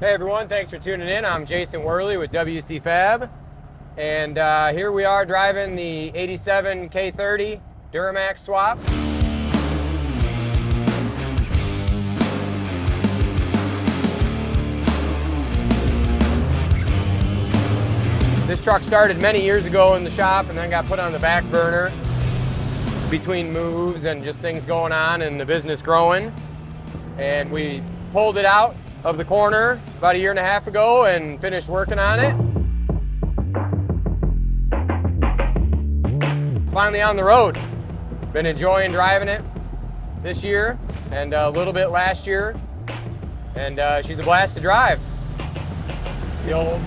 Hey everyone, thanks for tuning in. I'm Jason Wehrli with WCFab, and here we are driving the 87 K30 Duramax swap. This truck started many years ago in the shop and then got put on the back burner between moves and just things going on and the business growing. And we pulled it out of the corner about a year and a half ago and finished working on it. It's finally on the road. Been enjoying driving it this year and a little bit last year, and she's a blast to drive. The old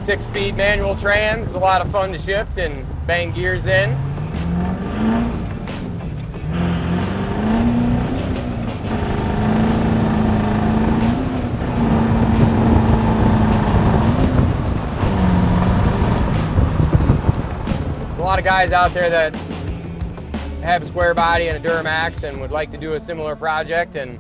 6-speed manual trans is a lot of fun to shift and bang gears in. A lot of guys out there that have a square body and a Duramax and would like to do a similar project, and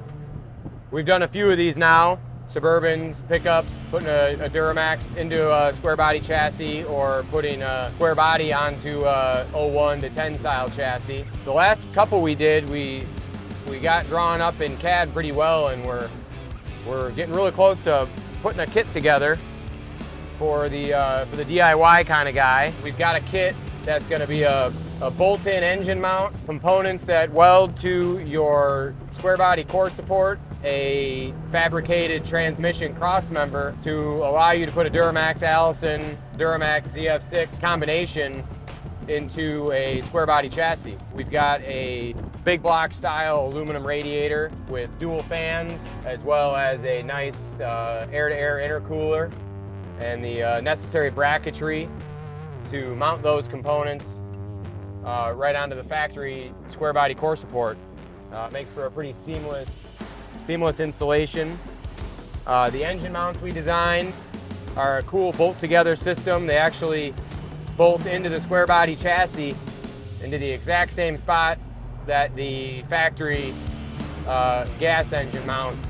we've done a few of these now. Suburbans, pickups, putting a Duramax into a square body chassis or putting a square body onto a 01 to 10 style chassis. The last couple we did, we got drawn up in CAD pretty well, and we're getting really close to putting a kit together for the DIY kind of guy. We've got a kit that's going to be a bolt-in engine mount, components that weld to your square body core support, a fabricated transmission cross member to allow you to put a Duramax Allison, Duramax ZF6 combination into a square body chassis. We've got a big block style aluminum radiator with dual fans, as well as a nice air-to-air intercooler and the necessary bracketry to mount those components right onto the factory square body core support. Makes for a pretty seamless installation. The engine mounts we designed are a cool bolt together system. They actually bolt into the square body chassis into the exact same spot that the factory gas engine mounts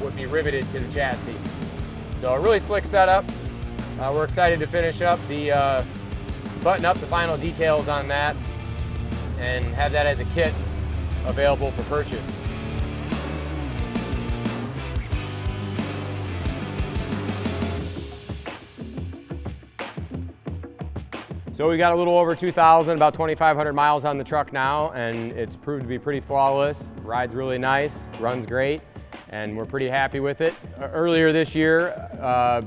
would be riveted to the chassis. So a really slick setup. We're excited to finish up button up the final details on that and have that as a kit available for purchase. So we got a little over 2,000, about 2,500 miles on the truck now, and it's proved to be pretty flawless. Rides really nice, runs great, and we're pretty happy with it. Earlier this year,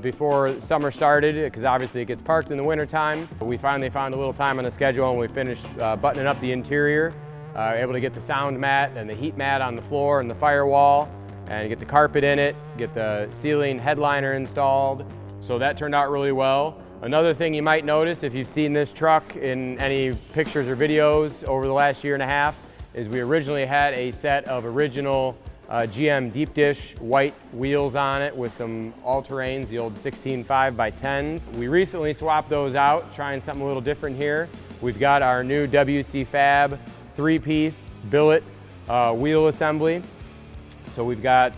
before summer started, because obviously it gets parked in the winter time, we finally found a little time on the schedule and we finished buttoning up the interior, able to get the sound mat and the heat mat on the floor and the firewall, and get the carpet in it, get the ceiling headliner installed. So that turned out really well. Another thing you might notice if you've seen this truck in any pictures or videos over the last year and a half is we originally had a set of original GM deep dish white wheels on it with some all-terrains, the old 16 5x10s. We recently swapped those out, trying something a little different here. We've got our new WCFab 3-piece billet wheel assembly. So we've got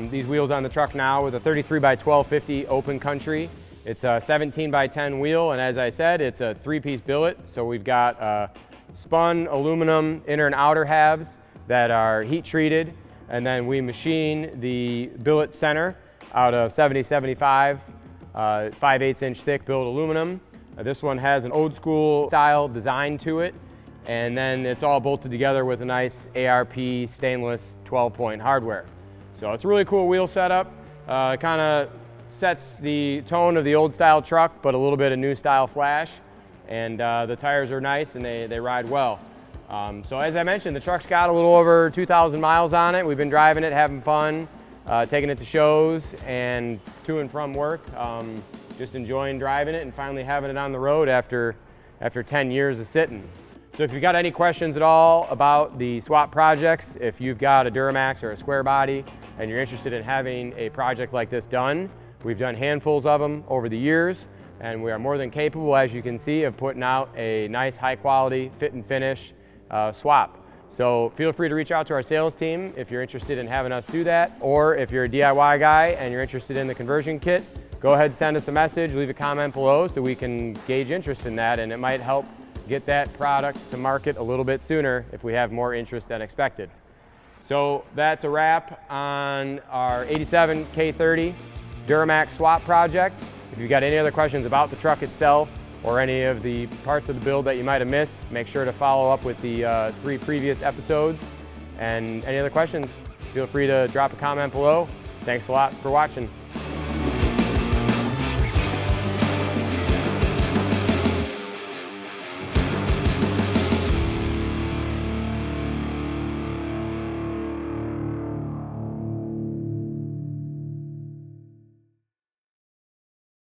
these wheels on the truck now with a 33x1250 open country. It's a 17x10 wheel, and as I said, it's a 3-piece billet. So we've got spun aluminum inner and outer halves that are heat treated, and then we machine the billet center out of 70-75 5/8 inch thick billet aluminum. This one has an old school style design to it, and then it's all bolted together with a nice ARP stainless 12-point hardware. So it's a really cool wheel setup. Kind of sets the tone of the old style truck, but a little bit of new style flash. And the tires are nice and they ride well. So as I mentioned, the truck's got a little over 2,000 miles on it. We've been driving it, having fun, taking it to shows and to and from work. Just enjoying driving it and finally having it on the road after 10 years of sitting. So if you've got any questions at all about the swap projects, if you've got a Duramax or a square body and you're interested in having a project like this done, we've done handfuls of them over the years, and we are more than capable, as you can see, of putting out a nice high quality fit and finish swap. So feel free to reach out to our sales team if you're interested in having us do that, or if you're a DIY guy and you're interested in the conversion kit, go ahead and send us a message, leave a comment below so we can gauge interest in that, and it might help get that product to market a little bit sooner if we have more interest than expected. So that's a wrap on our 87 K30 Duramax swap project. If you've got any other questions about the truck itself or any of the parts of the build that you might have missed, make sure to follow up with the 3 previous episodes. And any other questions, feel free to drop a comment below. Thanks a lot for watching.